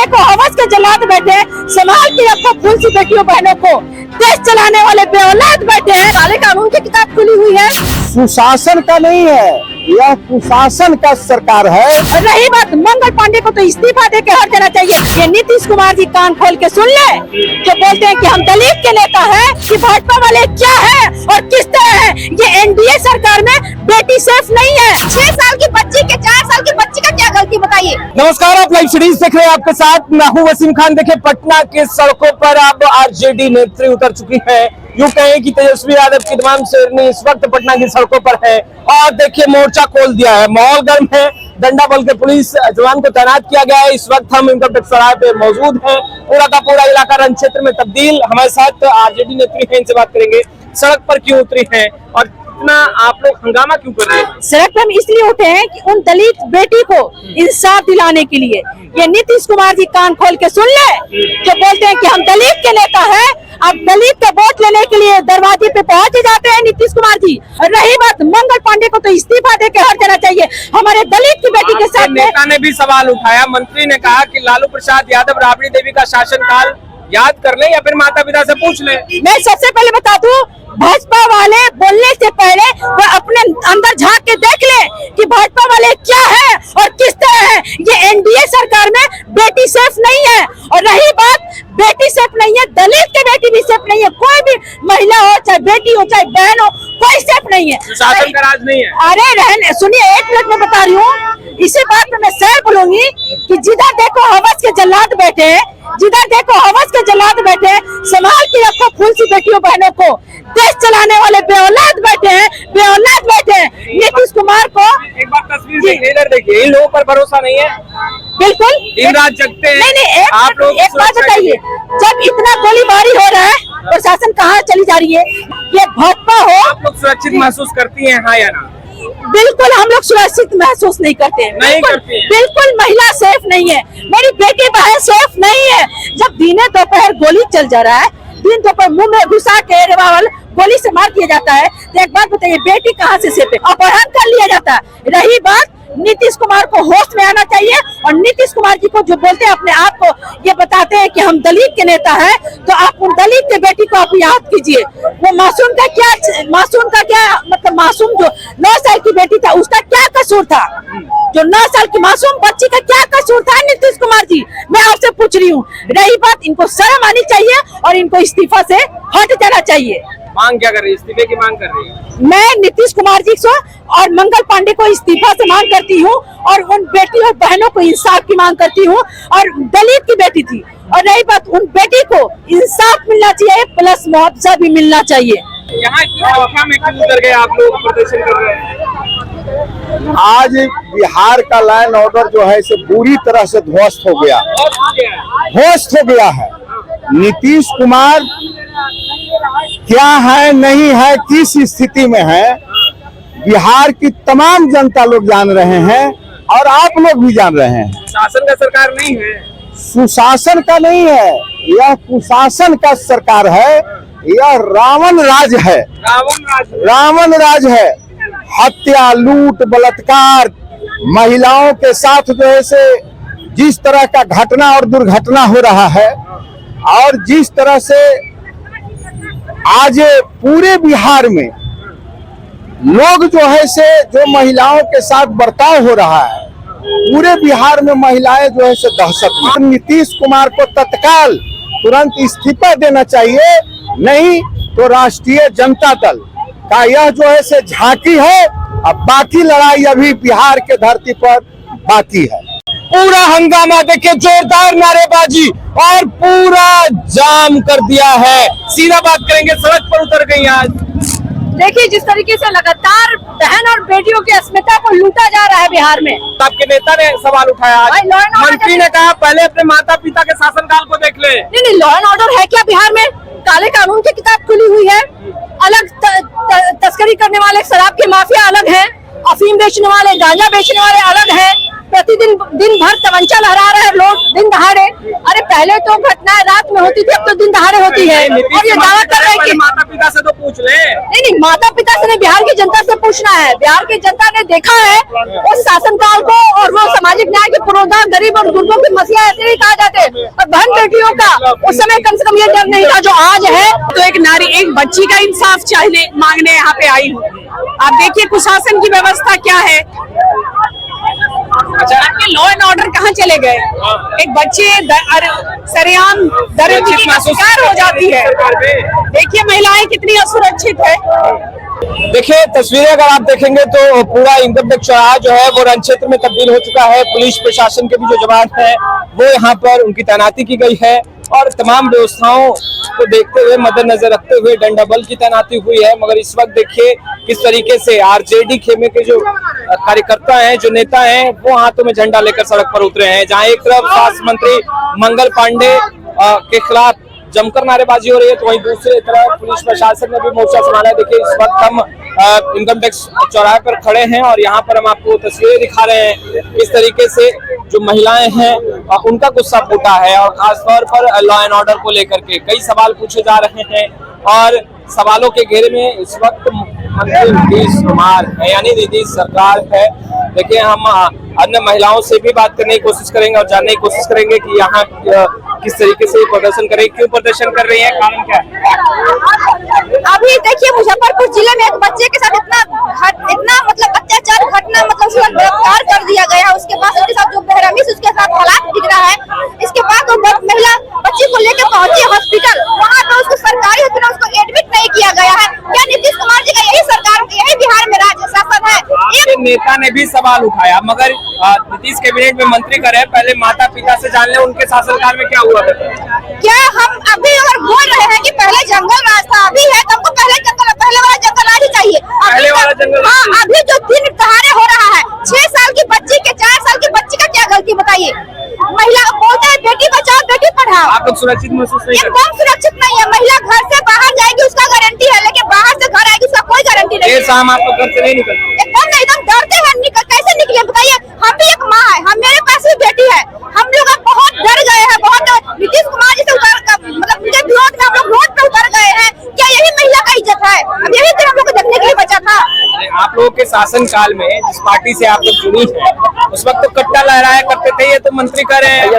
देखो हवस के जलाद बैठे, संभाल के रखो फूल सी बेटियों बहनों को, देश चलाने वाले बेऔलाद बैठे हैं। काले कानून की किताब खुली हुई है। सुशासन का नहीं है, यह कुशासन का सरकार है। और रही बात मंगल पांडे को तो इस्तीफा दे के हट जाना चाहिए। ये नीतीश कुमार जी कान खोल के सुन ले, जो बोलते हैं कि हम दलित के नेता हैं, कि भाजपा वाले क्या है और किस तरह है। ये एनडीए सरकार में बेटी सेफ नहीं है। 6 साल की बच्ची के 4 साल की बच्ची का क्या गलती बताइए। नमस्कार, आप लाइव सीरीज देख रहे हैं, आपके साथ मैं हूं वसीम खान। देखिए, पटना के सड़कों पर अब आरजेडी नेत्री उतर चुकी है। यूं कहें कि तेजस्वी यादव की तमाम शेरनी इस वक्त पटना की सड़कों पर है और देखिए मोर्चा खोल दिया है। माहौल गर्म है, डंडा बल के पुलिस जवान को तैनात किया गया है। इस वक्त हम इनकम टैक्स सराय पे मौजूद हैं। पूरा का पूरा इलाका रण क्षेत्र में तब्दील। हमारे साथ आरजेडी नेत्री हैं, इनसे बात करेंगे सड़क पर क्यों उतरी हैं और इतना आप लोग हंगामा क्यों कर रहे हैं। सड़क पर हम इसलिए उठे हैं कि उन दलित बेटी को इंसाफ दिलाने के लिए। ये नीतीश कुमार जी कान खोल के सुन ले, जो बोलते हैं कि हम दलित के नेता हैं, अब दलित का वोट लेने के लिए दरवाजे पे पहुंच जाते हैं नीतीश कुमार जी। और रही बात मंगल पांडे को तो इस्तीफा दे के हट जाना चाहिए। हमारे दलित की बेटी के साथ नेता ने भी सवाल उठाया। मंत्री ने कहा कि लालू प्रसाद यादव राबड़ी देवी का शासनकाल याद कर ले या फिर माता पिता से पूछ ले। मैं सबसे पहले बता दूं, भाजपा वाले बोलने से पहले वो अपने अंदर झांक के देख ले कि भाजपा वाले क्या है और किस तरह है। ये एनडीए सरकार में बेटी सेफ नहीं है। और रही बात बेटी सेफ नहीं है, दलित के बेटी भी सेफ नहीं है। कोई भी महिला हो, चाहे बेटी हो, चाहे बहन हो, कोई सेफ नहीं है। शासन का राज नहीं है। अरे रहने सुनिए, 1 मिनट में बता रही हूँ। इसी बात में मैं सर बोलूंगी कि जिधर देखो हवस के जल्लाद बैठे, जिधर देखो हवस के जल्लाद बैठे, संभाल के रखो फूल सी बेटियों बहनों को, देश चलाने वाले बेऔलाद बैठे हैं, बेऔलाद बैठे हैं। नीतीश कुमार को एक बार तस्वीर इधर देखिए, इन लोगों पर भरोसा नहीं है। बिल्कुल दिन रात जगते हैं। नहीं, आप लोग एक बात बताइए, जब इतना गोलीबारी हो रहा है, प्रशासन कहाँ चली जा रही है। ये भाजपा हो, आप लोग सुरक्षित महसूस करती हैं, हाँ या ना। बिल्कुल हम लोग सुरक्षित महसूस नहीं करते हैं। नहीं करती हैं। बिल्कुल महिला सेफ नहीं है, मेरी बेटी बहन सेफ नहीं है। जब दिने दोपहर गोली चल जा रहा है, दिन दोपहर मुंह में घुसा के रिवाल्वर गोली से मार दिया जाता है, तो एक बात बताइए, बेटी कहाँ से सेफ है। अपहरण कर लिया जाता है। रही बात, नीतीश कुमार को होश में आना चाहिए। और नीतीश कुमार जी को जो बोलते हैं अपने आप को, ये बताते हैं कि हम दलित के नेता हैं, तो आप उन दलित के बेटी को आप याद कीजिए। वो मासूम का क्या मतलब, मासूम जो 9 साल की बेटी था, उसका क्या कसूर था। जो 9 साल की मासूम बच्ची का क्या कसूर था नीतीश कुमार जी, मैं आपसे पूछ रही हूँ। रही बात, इनको शर्म आनी चाहिए और इनको इस्तीफा से हट जाना चाहिए। मांग क्या कर रही है, इस्तीफे की मांग कर रही है। मैं नीतीश कुमार जी को और मंगल पांडे को इस्तीफा से मांग करती हूँ और उन बेटी और बहनों को इंसाफ की मांग करती हूँ। और दलित की बेटी थी, और रही बात, उन बेटी को इंसाफ मिलना चाहिए, प्लस मुआवजा भी मिलना चाहिए। यहाँ इतनी संख्या में क्यों उतर गए आप लोग प्रदर्शन कर रहे हैं। आज बिहार का लाइन ऑर्डर जो है इसे बुरी तरह से ध्वस्त हो गया है। नीतीश कुमार क्या है, नहीं है, किस स्थिति में है, बिहार की तमाम जनता लोग जान रहे हैं और आप लोग भी जान रहे हैं। शासन का सरकार नहीं है, सुशासन का नहीं है, यह कुशासन का सरकार है। यह रावण राज है, रावण राज है। हत्या, लूट, बलात्कार, महिलाओं के साथ जो है से जिस तरह का घटना और दुर्घटना हो रहा है, और जिस तरह से आज पूरे बिहार में लोग जो है से जो महिलाओं के साथ बर्ताव हो रहा है, पूरे बिहार में महिलाएं जो है से दहशत में। नीतीश कुमार को तत्काल तुरंत इस्तीफा देना चाहिए, नहीं तो राष्ट्रीय जनता दल का यह जो है से झांकी है। अब बाकी लड़ाई अभी बिहार के धरती पर बाकी है। पूरा हंगामा देखिए, जोरदार नारेबाजी और पूरा जाम कर दिया है। सीधा बात करेंगे, सड़क पर उतर गई आज। देखिए, जिस तरीके से लगातार बहन और बेटियों की अस्मिता को लूटा जा रहा है बिहार में। आपके नेता ने सवाल उठाया आज। मंत्री ने कहा पहले अपने माता पिता के शासनकाल को देख ले। नहीं, लॉ एंड ऑर्डर है क्या बिहार में। काले कानून की किताब खुली हुई है। अलग तस्करी करने वाले शराब के माफिया अलग हैं, अफीम बेचने वाले, गांजा बेचने वाले अलग हैं, प्रतिदिन दिन भर तमंचा लहरा रहे हैं लोग दिन दहाड़े। अरे पहले तो घटनाएं रात में होती थी, अब तो दिन दहाड़े होती है। और ये दावा कर रहे हैं कि माता पिता से तो पूछ ले। नहीं, माता पिता से नहीं, बिहार की जनता से पूछना है। बिहार की जनता ने देखा है उस शासनकाल को, और वो सामाजिक न्याय के पुरोधा, गरीब और बुजुर्गों की मसीहा ऐसे नहीं कहा जाते, और बहन बेटियों का उस समय कम से कम ये डर नहीं था जो आज है। तो एक नारी, एक बच्ची का इंसाफ चाहने मांगने यहाँ पे आई हूँ। आप देखिए कुशासन की व्यवस्था क्या है। अच्छा, आपके लॉ एंड ऑर्डर कहाँ चले गए? एक बच्चे सरेआम दरिद्र की शिकार हो जाती है। देखिए महिलाएं कितनी असुरक्षित है। देखिए तस्वीरें अगर आप देखेंगे तो पूरा इनकम टैक्स चौराहा जो है वो रण क्षेत्र में तब्दील हो चुका है। पुलिस प्रशासन के भी जो जवान है वो यहाँ पर उनकी तैनाती की गई है, और तमाम व्यवस्थाओं को देखते हुए, मद्देनजर रखते हुए डंडा बल की तैनाती हुई है। मगर इस वक्त देखिए किस तरीके से आरजेडी खेमे के जो कार्यकर्ता हैं, जो नेता हैं, वो हाथों में झंडा लेकर सड़क पर उतरे हैं। जहां एक तरफ स्वास्थ्य मंत्री मंगल पांडे के खिलाफ जमकर नारेबाजी हो रही है, तो वहीं दूसरी तरफ पुलिस प्रशासन ने भी मोर्चा संभाला है। देखिए इस वक्त हम इनकम टैक्स चौराहे पर खड़े हैं और यहाँ पर हम आपको तस्वीरें दिखा रहे हैं किस तरीके से जो महिलाएं हैं उनका गुस्सा फूटा है, और खासतौर पर लॉ एंड ऑर्डर को लेकर के कई सवाल पूछे जा रहे हैं। और सवालों के घेरे में इस वक्त मंत्री नीतीश कुमार है, यानी नीतीश सरकार है। देखिए हम अन्य महिलाओं से भी बात करने की कोशिश करेंगे और जानने की कोशिश करेंगे कि यहाँ किस तरीके से प्रदर्शन करें, क्यों प्रदर्शन कर रही है, कारण क्या है। अभी देखिए मुजफ्फरपुर जिले में एक बच्चे के साथ इतना मतलब अत्याचार घटना, मतलब उसको गिरफ्तार कर दिया गया है। उसके बाद उसके साथ जो बेरहमी से उसके साथ हालात दिख रहा है, इसके बाद वो महिला बच्ची को लेकर पहुंची हॉस्पिटल, वहाँ पे उसको सरकारी हॉस्पिटल उसको एडमिट नहीं किया गया है। क्या नीतीश कुमार जी का यही सरकार, यही बिहार में राज्य शासन है? एक नेता ने भी सवाल उठाया, मगर नीतीश कैबिनेट में मंत्री का रहे, पहले माता पिता से जान ले उनके शासनकाल में क्या हुआ था। क्या हम अभी अगर बोल रहे हैं कि पहले जंगल राज था, अभी है, तो हमको पहले वाला जंगल राज ही चाहिए। पहले वाला जंगल, हाँ, अभी जो दिन दहाड़े हो रहा है, 6 साल की बच्ची के 4 साल की बच्ची का क्या गलती बताइए? महिला बोलते हैं बेटी बचाओ बेटी पढ़ाओ। आप लोग सुरक्षित महसूस नहीं करते? एकदम सुरक्षित नहीं है। महिला घर से बाहर जाएगी उसका गारंटी है, लेकिन बाहर से घर आएगी उसका कोई गारंटी नहीं है। शाम आप लोग घर से नहीं निकलते? एकदम डरते हैं। कैसे निकले बताइए? हम भी एक माँ है, मेरे पास भी बेटी है, हम लोग बहुत डर गए हैं। बहुत नीतीश कुमार जी से मतलब उनके विरोध में हम लोग रोड पे उतर गए हैं। क्या यही महिला का इज्जत है? अब यही दिन हम लोग को देखने के लिए बचा था। आप लोगों के शासन काल में जिस पार्टी से आप लोग जुड़ी है, उस वक्त तो कट्टा लहराया करते थे, ये तो मंत्री कर रहे हैं। तो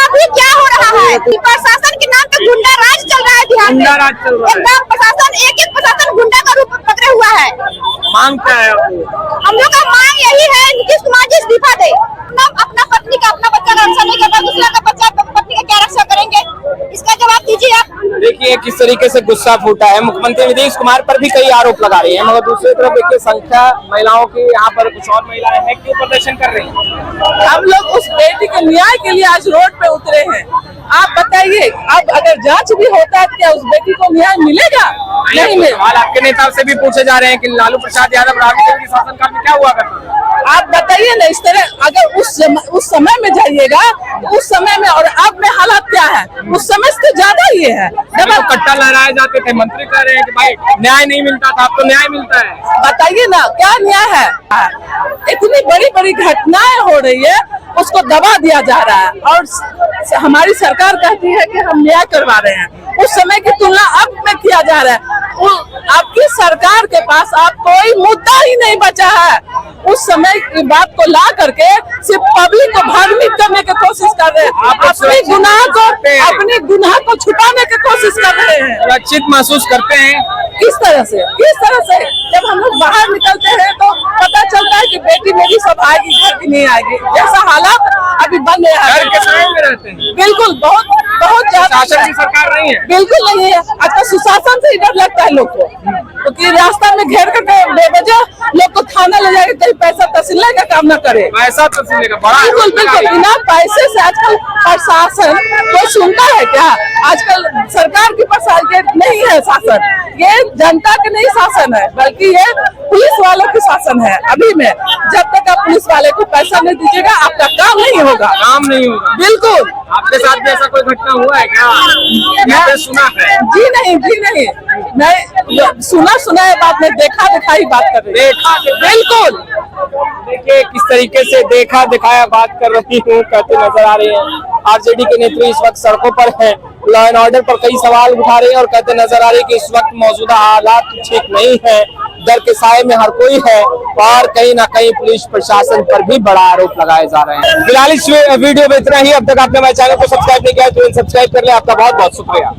अभी क्या हो रहा है? प्रशासन के नाम पे गुंडा राज चल रहा है बिहार में। गुंडा राज चल रहा है। एकदम प्रशासन, एक प्रशासन गुंडा का रूप पकड़े हुआ है। मांग क्या है? हम लोग का मांग यही है नीतीश कुमार जी इस्तीफा दे। अपना पत्नी का, अपना बच्चा का रक्षा नहीं करता, दूसरा का बच्चा पत्नी का क्या रक्षा करेंगे? इसका जवाब दीजिए आप। देखिए किस तरीके से गुस्सा फूटा है। मुख्यमंत्री नीतीश कुमार पर भी कई आरोप लगा रही है, मगर दूसरी तरफ देखिए संख्या महिलाओं की, यहाँ पर कुछ और महिलाएं हैं, क्यों प्रदर्शन कर रही हैं? हम लोग उस बेटी के न्याय के लिए आज रोड पे उतरे हैं। आप बताइए, अब अगर जांच भी होता है क्या उस बेटी को न्याय मिलेगा? नहीं मिलेगा। सवाल आपके नेता से भी पूछे जा रहे हैं कि लालू प्रसाद यादव राबड़ी देवी के शासनकाल में क्या हुआ करता? आप बताइए ना, इस तरह अगर उस समय में जाइएगा, उस समय में और अब में हालात क्या है? उस समय से ज्यादा ये है। डबल कट्टा लहराए जाते थे, मंत्री कह रहे हैं कि भाई न्याय नहीं मिलता था, अब तो न्याय मिलता है। बताइए ना क्या न्याय है? इतनी बड़ी बड़ी घटनाएं हो रही है, उसको दबा दिया जा रहा है, और हमारी सरकार कहती है कि हम न्याय करवा रहे हैं। उस समय की तुलना अब में किया जा रहा है। आपकी सरकार के पास आप कोई मुद्दा ही नहीं बचा है। उस समय की बात को ला करके सिर्फ पब्लिक को भ्रमित करने की कोशिश कर रहे हैं, अपनी गुनाह को छुपाने की कोशिश कर रहे हैं। सुरक्षित महसूस करते हैं? किस तरह से? जब हम लोग बाहर निकलते हैं तो पता चलता है कि बेटी मेरी सब आएगी, घर की नहीं आएगी, जैसा हालात अभी बन रहा है। घर के समय में रहते हैं? बिल्कुल, बहुत ज्यादा। शासन की सरकार नहीं है? बिल्कुल नहीं है। अच्छा, सुशासन से ही डर लगता है लोग को, क्योंकि रास्ता में घेर करके बेवजह लोग को थाना ले जाके कहीं पैसा तहसील का काम न करे। पैसा तहसील का बड़ा? बिल्कुल बिना पैसे से आजकल प्रशासन कोई सुनता है क्या? आजकल सरकार की प्रशासन नहीं है शासन, ये जनता के नहीं शासन है, बल्कि ये पुलिस वालों की शासन है। अभी में जब तक आप पुलिस वाले को पैसा नहीं दीजिएगा, आपका काम नहीं होगा। काम नहीं होगा? बिल्कुल। आपके साथ भी ऐसा कोई घटना हुआ है क्या? मैंने सुना है। जी नहीं, मैं सुना है बात नहीं, देखा ही बात कर रही। देखा? बिल्कुल। देखिए किस तरीके से देखा दिखाया बात कर रही हूँ कहते नजर आ रहे हैं। आरजेडी के नेत्री इस वक्त सड़कों पर हैं, लॉ एंड ऑर्डर पर कई सवाल उठा रहे हैं और कहते नजर आ रहे हैं कि इस वक्त मौजूदा हालात ठीक नहीं है, डर के साए में हर कोई है और कहीं ना कहीं पुलिस प्रशासन पर भी बड़ा आरोप लगाए जा रहे हैं। फिलहाल इस वीडियो में इतना ही। अब तक आपने हमारे चैनल को सब्सक्राइब नहीं किया तो सब्सक्राइब कर ले। आपका बहुत बहुत शुक्रिया।